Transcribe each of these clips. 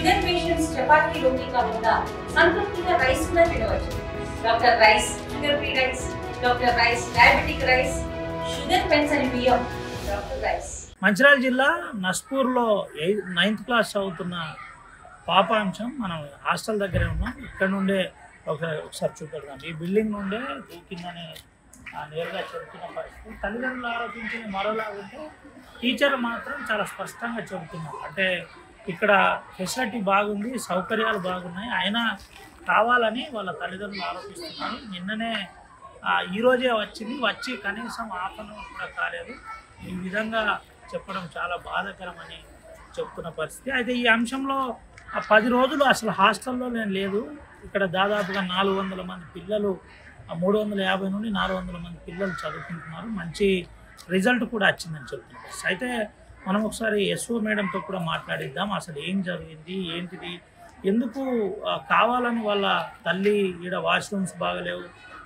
Sugar patients చపాతీలోకి కాకుండా సంతృప్తిగా రైస్ కూడా తినవచ్చు. Doctor rice, sugar free rice, doctor rice, diabetic rice, sugar పెంచని బియ్యం, డాక్టర్ రైస్. మంచిర్యాల జిల్లా నస్పూర్లో 9th క్లాస్ చదువుతున్న పాపాంశం మనం హాస్టల్ దగ్గరే ఉన్నాం. ఇక్కడ నుండే ఒకసారి చూపెడదాం. ఈ బిల్డింగ్ నుండే దూకిందని నేరుగా చెబుతున్న పరిస్థితి. తల్లిదండ్రులు ఆరోపించిన మరోలా ఉంటే టీచర్లు మాత్రం చాలా స్పష్టంగా చెబుతున్నారు. అంటే ఇక్కడ ఫెసిలిటీ బాగుంది, సౌకర్యాలు బాగున్నాయి, అయినా కావాలని వాళ్ళ తల్లిదండ్రులు ఆరోపిస్తున్నారు. నిన్ననే ఈరోజే వచ్చి కనీసం హాఫ్ అన్ అవర్ కూడా కాలేదు. ఈ విధంగా చెప్పడం చాలా బాధాకరమని చెప్తున్న పరిస్థితి. అయితే ఈ అంశంలో 10 రోజులు అసలు హాస్టల్లో నేను లేదు. ఇక్కడ దాదాపుగా 400 మంది పిల్లలు, 350 నుండి 400 మంది పిల్లలు చదువుకుంటున్నారు. మంచి రిజల్ట్ కూడా వచ్చిందని చెప్తున్నారు. అయితే మనం ఒకసారి ఎస్ఓ మేడంతో కూడా మాట్లాడిద్దాం. అసలు ఏం జరిగింది, ఏంటిది, ఎందుకు కావాలని వాళ్ళ తల్లి ఈడ వాష్రూమ్స్ బాగలేవు,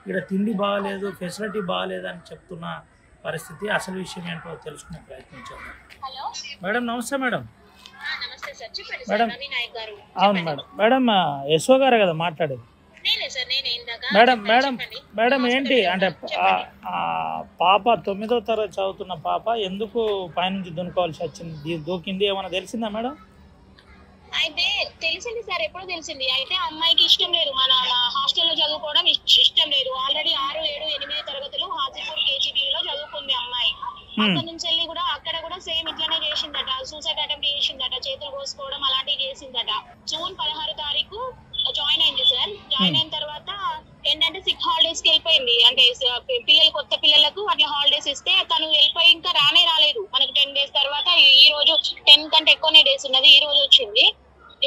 ఈడ తిండి బాగలేదు, ఫెసిలిటీ బాగలేదు అని చెప్తున్న పరిస్థితి. అసలు విషయం ఏంటో తెలుసుకునే ప్రయత్నం చేద్దాం. మేడం నమస్తే. మేడం మేడం అవును మేడం ఎస్ఓ గారే కదా మాట్లాడేది? మేడం మేడం మేడం ఏంటి అంటే పాప 9వ తరగతి చదువుతున్న పాప ఎందుకు పైనుంచి దున్నుకోవాల్సి వచ్చింది, దూకింది, ఏమైనా తెలిసిందా మేడం? అయితే తెలిసింది సార్, ఎప్పుడు తెలిసింది. అయితే అమ్మాయికి ఇష్టం లేదు, మన హాస్టల్లో చదువుకోవడం ఇష్టం లేదు. ఆల్రెడీ 6, 7, 8 తరగతులు హాజీపూర్ కేజీబీలో చదువుకుంది అమ్మాయి. అక్కడ నుంచి వెళ్ళి కూడా అక్కడ కూడా సేమ్ ఇట్లానే చేసిందట, సూసైడ్ అటెంప్ట్ చేసిందట, చేతులు కోసుకోవడం అలాంటివి చేసిందట. జూన్ 16 తారీఖు జాయిన్ అయింది సార్. జాయిన్ అయిన తర్వాత ఏంటంటే సిక్ హాలిడేస్ కి వెళ్ళిపోయింది. అంటే పిల్లలు, కొత్త పిల్లలకు అట్లా హాలిడేస్ ఇస్తే తను వెళ్ళిపోయి ఇంకా రాలేదు. మనకి 10 days తర్వాత ఈ రోజు 10 కంటే ఎక్కువనే డేస్ ఉన్నది. ఈ రోజు వచ్చింది.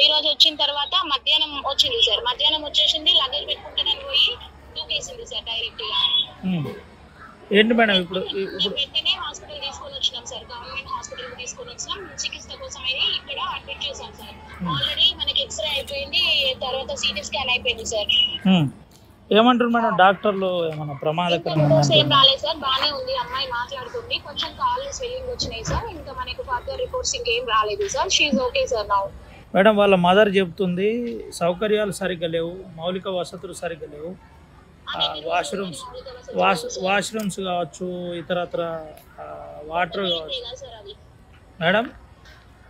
ఈ రోజు వచ్చిన తర్వాత మధ్యాహ్నం వచ్చింది సార్. మధ్యాహ్నం వచ్చేసింది, లగేజ్ పెట్టుకుంటానని పోయి దూకేసింది సార్ డైరెక్ట్ గా. ఏంటి మేడం ఇప్పుడు వెంటనే హాస్పిటల్ తీసుకొని వచ్చినాం సార్. గవర్నమెంట్ హాస్పిటల్ తీసుకొని వచ్చినాం. చికిత్స కోసం అయితే ఇక్కడ అడ్మిట్ చేశాం సార్. ఆల్రెడీ మనకి ఎక్స్రే అయిపోయింది, తర్వాత సిటీ స్కాన్ అయిపోయింది సార్. ఏమంటారు మేడం డాక్టర్లు? ఏమన్నా ప్రమాదకరంగా ఏం రాలేదు సార్, బానే ఉంది, అమ్మాయి మాట్లాడుతుంది. కొంచెం కాళ్ళు స్వెల్లింగ్ వచ్చినాయి సార్. ఇంకా మనకు ఫర్దర్ రిపోర్ట్స్ ఇంకేం రాలేదు సార్. షీఈ్ ఓకే సార్ నౌ. మేడం వాళ్ళ మదర్ చెప్తుంది సౌకర్యాలు సరిగ్గా లేవు, మౌలిక వసతులు సరిగ్గా లేవు, వాష్రూమ్స్ కావచ్చు, ఇతరత్ర వాటర్ కావచ్చు. మేడం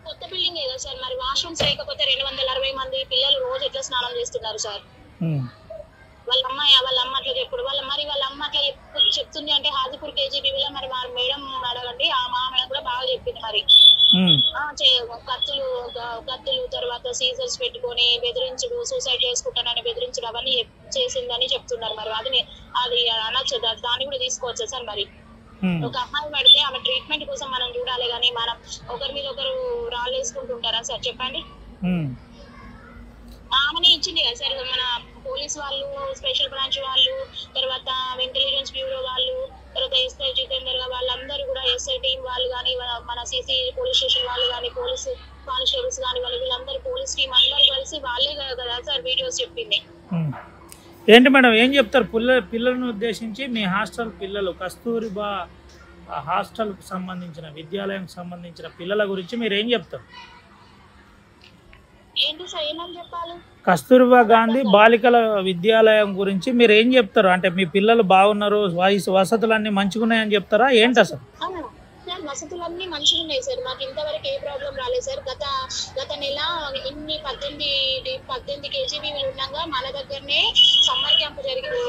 కొత్త బిల్డింగ్ కదా సార్, మరి వాష్రూమ్స్ లేకపోతే 260 మంది పిల్లలు రోజు ఎట్లా స్నానం చేస్తున్నారు సార్? వాళ్ళ అమ్మ అట్లా చెప్పుడు వాళ్ళ అమ్మ అట్లా చెప్తుంది అంటే హాజీపూర్ కేజీబీలో మరి మేడం అడగండి. మా మేడం కూడా బాగా చెప్పింది. మరి కత్తులు తర్వాత సీజర్స్ పెట్టుకొని బెదిరించుడు, సూసైడ్ చేసుకుంటానని బెదిరించుడు అవన్నీ చేసిందని చెప్తున్నారు. మరి అది అనొచ్చు, దాన్ని కూడా తీసుకోవచ్చు సార్. మరి ఒక అమ్మాయి పడితే ఆమె ట్రీట్మెంట్ కోసం మనం చూడాలి, కానీ మనం ఒకరి మీద ఒకరు రాళ్ళు వేసుకుంటుంటారా సార్ చెప్పండి? ఆమెనే ఇచ్చింది కదా సార్ మన పోలీస్ వాళ్ళు, స్పెషల్ బ్రాంచ్ వాళ్ళు, తర్వాత ఇంటెలిజెన్స్ బ్యూరో వాళ్ళు, తర్వాత ఎస్ఐ జితేందర్ వాళ్ళందరూ కూడా, ఎస్ఐ టీం వాళ్ళు కానీ, మన సిసి పోలీస్ స్టేషన్ వాళ్ళు కానీ, పోలీస్ కానిస్టేబుల్స్ కానీ, వీళ్ళందరూ పోలీస్ టీం అందరూ కలిసి వాళ్ళే కదా సార్ వీడియోస్ చెప్పింది. ఏంటి మేడం ఏం చెప్తారు పిల్లలను ఉద్దేశించి? మీ హాస్టల్ పిల్లలు, కస్తూరిబా హాస్టల్కి సంబంధించిన, విద్యాలయానికి సంబంధించిన పిల్లల గురించి మీరు ఏం చెప్తారు? కస్తూరిబా గాంధీ బాలికల విద్యాలయం గురించి మీరు ఏం చెప్తారు? అంటే మీ పిల్లలు బాగున్నారు, వసతులన్నీ మంచిగా ఉన్నాయని చెప్తారా ఏంటి అసలు? వసతులన్నీ మంచిగా ఉన్నాయి సార్. మాకు ఇంతవరకు ఏ ప్రాబ్లం రాలేదు సార్. గత నెల ఇన్ని 18 కేజీబీలు ఉండగా మన దగ్గరనే సమ్మర్ క్యాంప్ జరిగింది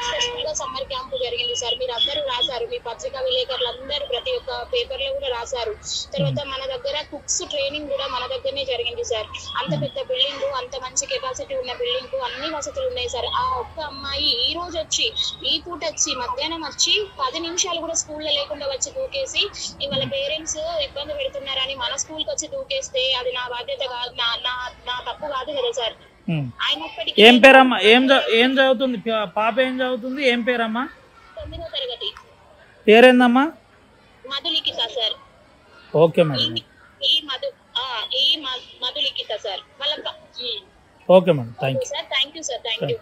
సార్. సమ్మర్ క్యాంప్ జరిగింది సార్. మీరు అందరూ రాశారు, మీ పత్రికా విలేకరులు అందరూ ప్రతి ఒక్క పేపర్ లో కూడా రాశారు. తర్వాత మన దగ్గర కుక్స్ ట్రైనింగ్ కూడా మన దగ్గరనే జరిగింది సార్. అంత పెద్ద బిల్డింగ్, అంత మంచి కెపాసిటీ ఉన్న బిల్డింగ్, అన్ని వసతులు ఉన్నాయి సార్. ఆ ఒక్క అమ్మాయి ఈ రోజు వచ్చి, ఈ పూట వచ్చి, మధ్యాహ్నం వచ్చి 10 నిమిషాలు కూడా స్కూల్లో లేకుండా వచ్చి దూకేసి వాళ్ళ పేరెంట్స్ ఇబ్బంది పెడుతున్నారని మన స్కూల్ కి వచ్చి దూకేస్తే అది నా బాధ్యత కాదు, నా తప్పు కాదు కదా సార్. ఏం పేరమ్మా? ఏం చదువుతుంది పాప? ఏం చదువుతుంది? ఏం పేరమ్మా? 9వ తరగతి. పేరేందమ్మా? Madhulikhita sir. Okay madam. Madhulikhita sir. Okay madam, thank you.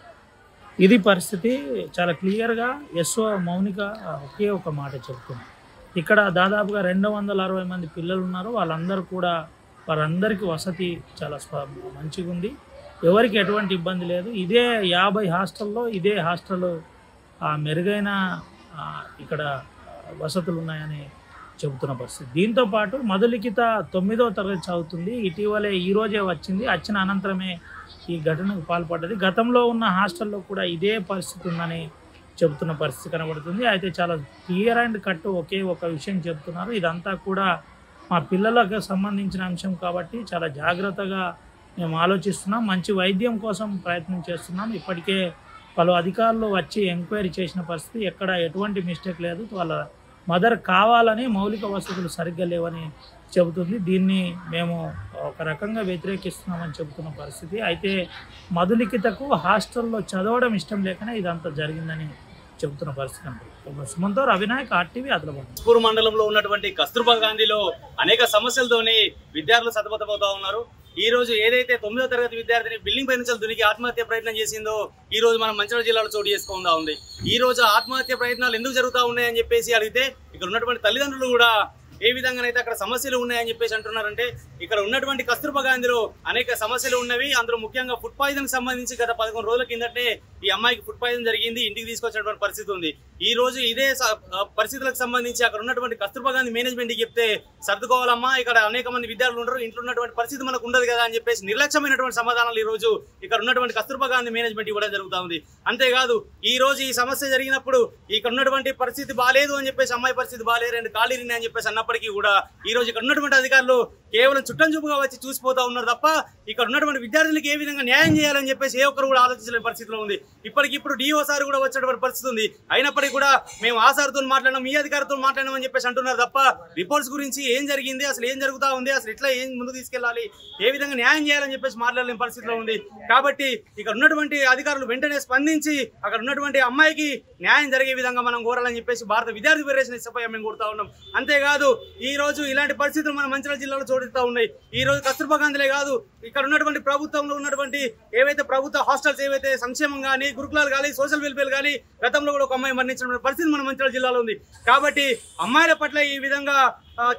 ఇది పరిస్థితి చాలా క్లియర్గా ఎస్ఓ మౌనిక ఒకే ఒక మాట చెప్తుంది. ఇక్కడ దాదాపుగా 260 మంది పిల్లలు ఉన్నారు. వాళ్ళందరూ కూడా వారందరికీ వసతి చాలా మంచిగా ఉంది, ఎవరికి ఎటువంటి ఇబ్బంది లేదు. ఇదే 50 హాస్టల్లో ఇదే హాస్టల్ మెరుగైన ఇక్కడ వసతులు ఉన్నాయని చెబుతున్న పరిస్థితి. దీంతోపాటు మధులిఖిత 9వ తరగతి చదువుతుంది, ఇటీవలే ఈరోజే వచ్చిన అనంతరమే ఈ ఘటనకు పాల్పడ్డది. గతంలో ఉన్న హాస్టల్లో కూడా ఇదే పరిస్థితి ఉందని చెబుతున్న పరిస్థితి కనబడుతుంది. అయితే చాలా క్లియర్ అండ్ కట్ ఒకే ఒక విషయం చెబుతున్నారు, ఇదంతా కూడా మా పిల్లలకు సంబంధించిన అంశం కాబట్టి చాలా జాగ్రత్తగా మేము ఆలోచిస్తున్నాం, మంచి వైద్యం కోసం ప్రయత్నం చేస్తున్నాం. ఇప్పటికే పలు అధికారులు వచ్చి ఎంక్వైరీ చేసిన పరిస్థితి, ఎక్కడ ఎటువంటి మిస్టేక్ లేదు, వాళ్ళ మదర్ కావాలని మౌలిక వసతులు సరిగ్గా లేవని చెబుతుంది. దీన్ని మేము ఒక రకంగా వ్యతిరేకిస్తున్నామని చెబుతున్న పరిస్థితి. అయితే మధులిఖితకు హాస్టల్లో చదవడం ఇష్టం లేకనే ఇదంతా జరిగిందని చెబుతున్న పరిస్థితి. సుమంతో రవినాయక్, RTV, ఆదిలాబాద్. పూర్ మండలంలో ఉన్నటువంటి కస్తూర్బా గాంధీలో అనేక సమస్యలతోని విద్యార్థులు సతమతమవుతా ఉన్నారు. ఈ రోజు ఏదైతే 9వ తరగతి విద్యార్థిని బిల్డింగ్ పై నుంచి దునికి ఆత్మహత్య ప్రయత్నం చేసిందో ఈ రోజు మనం మంచిర్యాల జిల్లాలో చోటు చేసుకుంటా ఉంది. ఈ రోజు ఆత్మహత్య ప్రయత్నాలు ఎందుకు జరుగుతూ ఉన్నాయని చెప్పేసి అడిగితే ఇక్కడ ఉన్నటువంటి తల్లిదండ్రులు కూడా ఏ విధంగానైతే అక్కడ సమస్యలు ఉన్నాయని చెప్పేసి అంటున్నారంటే, ఇక్కడ ఉన్నటువంటి కస్తూర్బా గాంధీలో అనేక సమస్యలు ఉన్నవి. అందులో ముఖ్యంగా ఫుడ్ పాయిజన్ సంబంధించి గత 11 రోజుల కిందటే ఈ అమ్మాయికి ఫుడ్ పాయిజన్ జరిగింది, ఇంటికి తీసుకొచ్చినటువంటి పరిస్థితి ఉంది. ఈ రోజు ఇదే పరిస్థితులకు సంబంధించి అక్కడ ఉన్నటువంటి కస్తూర్బా గాంధీ మేనేజ్మెంట్కి చెప్తే సర్దుకోవాలమ్మా, ఇక్కడ అనేక మంది విద్యార్థులు ఉండరు, ఇంట్లో ఉన్నటువంటి పరిస్థితి మనకు ఉండదు కదా అని చెప్పేసి నిర్లక్ష్యమైనటువంటి సమాధానాలు ఈ రోజు ఇక్కడ ఉన్నటువంటి కస్తూర్బా గాంధీ మేనేజ్మెంట్ ఇవ్వడం జరుగుతూ ఉంది. అంతేకాదు ఈ రోజు ఈ సమస్య జరిగినప్పుడు ఇక్కడ ఉన్నటువంటి పరిస్థితి బాగాలేదు అని చెప్పేసి, అమ్మాయి పరిస్థితి బాగాలేదు, 2 కాళ్ళు ఇరిగినాయి అని చెప్పేసి అన్నప్పటికీ కూడా ఈ రోజు ఇక్కడ ఉన్నటువంటి అధికారులు కేవలం చుట్టం చూపుగా వచ్చి చూసిపోతా ఉన్నారు తప్ప ఇక్కడ ఉన్నటువంటి విద్యార్థులకు ఏ విధంగా న్యాయం చేయాలని చెప్పేసి ఏ ఒక్కరు కూడా ఆలోచించలేని పరిస్థితిలో ఉంది. ఇప్పటికిప్పుడు DO సార్ కూడా వచ్చేటువంటి పరిస్థితి ఉంది. అయినప్పటికీ కూడా మేము ఆ సార్తో మాట్లాడినాం, ఈ అధికారితో మాట్లాడినామని చెప్పేసి అంటున్నారు తప్ప రిపోర్ట్స్ గురించి ఏం జరిగింది, అసలు ఏం జరుగుతూ ఉంది, అసలు ఇట్లా ఏం ముందుకు తీసుకెళ్లాలి, ఏ విధంగా న్యాయం చేయాలని చెప్పేసి మాట్లాడలేని పరిస్థితిలో ఉంది. కాబట్టి ఇక్కడ ఉన్నటువంటి అధికారులు వెంటనే స్పందించి అక్కడ ఉన్నటువంటి అమ్మాయికి న్యాయం జరిగే విధంగా మనం కోరాలని చెప్పేసి భారత విద్యార్థి ఫెడరేషన్ SFI మేము కోరుతా ఉన్నాం. అంతేకాదు ఈ రోజు ఇలాంటి పరిస్థితులు మన మంచిర్యాల జిల్లాలో చోటుతా ఉన్నాయి. ఈ రోజు కస్తూర్బా గాంధీలే కాదు, ఇక్కడ ఉన్నటువంటి ప్రభుత్వంలో ఉన్నటువంటి ఏవైతే ప్రభుత్వ హాస్టల్స్ ఏవైతే సంక్షేమం కానీ, గురుకులాలు కానీ, సోషల్ వెల్ఫేర్ కానీ, గతంలో కూడా ఒక అమ్మాయి మరణించిన పరిస్థితి మన మంచిర్యాల జిల్లాలో ఉంది. కాబట్టి అమ్మాయిల పట్ల ఈ విధంగా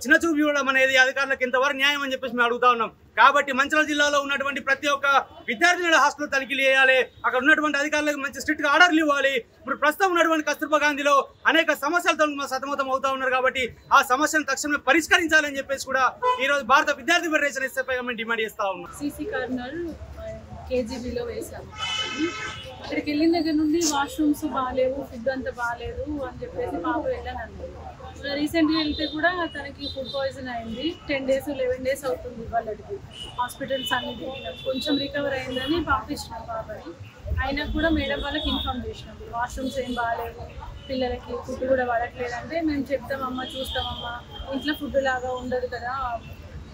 చిన్న చూపు ఇవ్వడం అనేది అధికారులకు ఇంతవరకు న్యాయం అని చెప్పేసి మేము అడుగుతా ఉన్నాం. కాబట్టి మంచిర్యాల జిల్లాలో ఉన్నటువంటి ప్రతి ఒక్క విద్యార్థినుల హాస్టల్ తనిఖీలు చేయాలి, అక్కడ ఉన్నటువంటి అధికారులకు మంచి స్ట్రిక్ట్ గా ఆర్డర్లు ఇవ్వాలి. ఇప్పుడు ప్రస్తుతం ఉన్నటువంటి కస్తూర్బా గాంధీలో అనేక సమస్యలతో సతమతం అవుతా ఉన్నారు కాబట్టి ఆ సమస్యను తక్షణమే పరిష్కరించాలని చెప్పేసి కూడా ఈ రోజు భారత విద్యార్థి ఫెడరేషన్ SFI మేము డిమాండ్ చేస్తా ఉన్నాం. CC కార్నర్ KGBలో వేసాము. అక్కడికి వెళ్ళిన దగ్గర నుండి వాష్రూమ్స్ బాగాలేవు, ఫుడ్ అంతా బాగాలేదు అని చెప్పేసి పాప వెళ్ళాను. రీసెంట్గా వెళ్తే కూడా తనకి ఫుడ్ పాయిజన్ అయింది. 10 days 11 days అవుతుంది వాళ్ళకి. హాస్పిటల్స్ అన్ని తిరిగినాం, కొంచెం రికవర్ అయిందని పంపించినాం పాపని. అయినా కూడా మేడం వాళ్ళకి ఇన్ఫార్మ్ చేసినాం, వాష్రూమ్స్ ఏం బాగాలేవు, పిల్లలకి ఫుడ్ కూడా పడట్లేదంటే మేము చెప్తామమ్మా, చూస్తామమ్మా, ఇంట్లో ఫుడ్ లాగా ఉండదు కదా,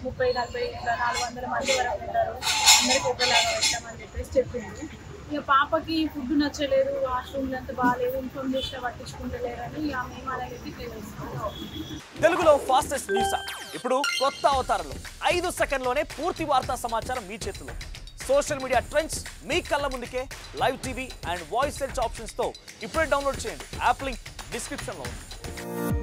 30-40 ఇట్లా 400 మంది వరకు ఉంటారు, అందరికి ఒకలాగా పెట్టామని చెప్పేసి చెప్పింది. ఇక పాపకి ఫుడ్ నచ్చలేదు, వాష్రూమ్లు అంతా బాగాలేదు, ఇన్ఫార్మ్ చేసినా పట్టించుకుంటలేరని మేము అలాగే తెలుస్తాం. తెలుగులో ఫాస్టెస్ట్ న్యూస్ ఇప్పుడు కొత్త అవతారంలో 5 సెకండ్లోనే పూర్తి వార్తా సమాచారం మీ చేతిలో. సోషల్ మీడియా ట్రెండ్స్ మీ కళ్ళ ముందుకే live TV and voice search ఆప్షన్స్తో ఇప్పుడే డౌన్లోడ్ చేయండి. యాప్ లింక్ డిస్క్రిప్షన్లో ఉంది.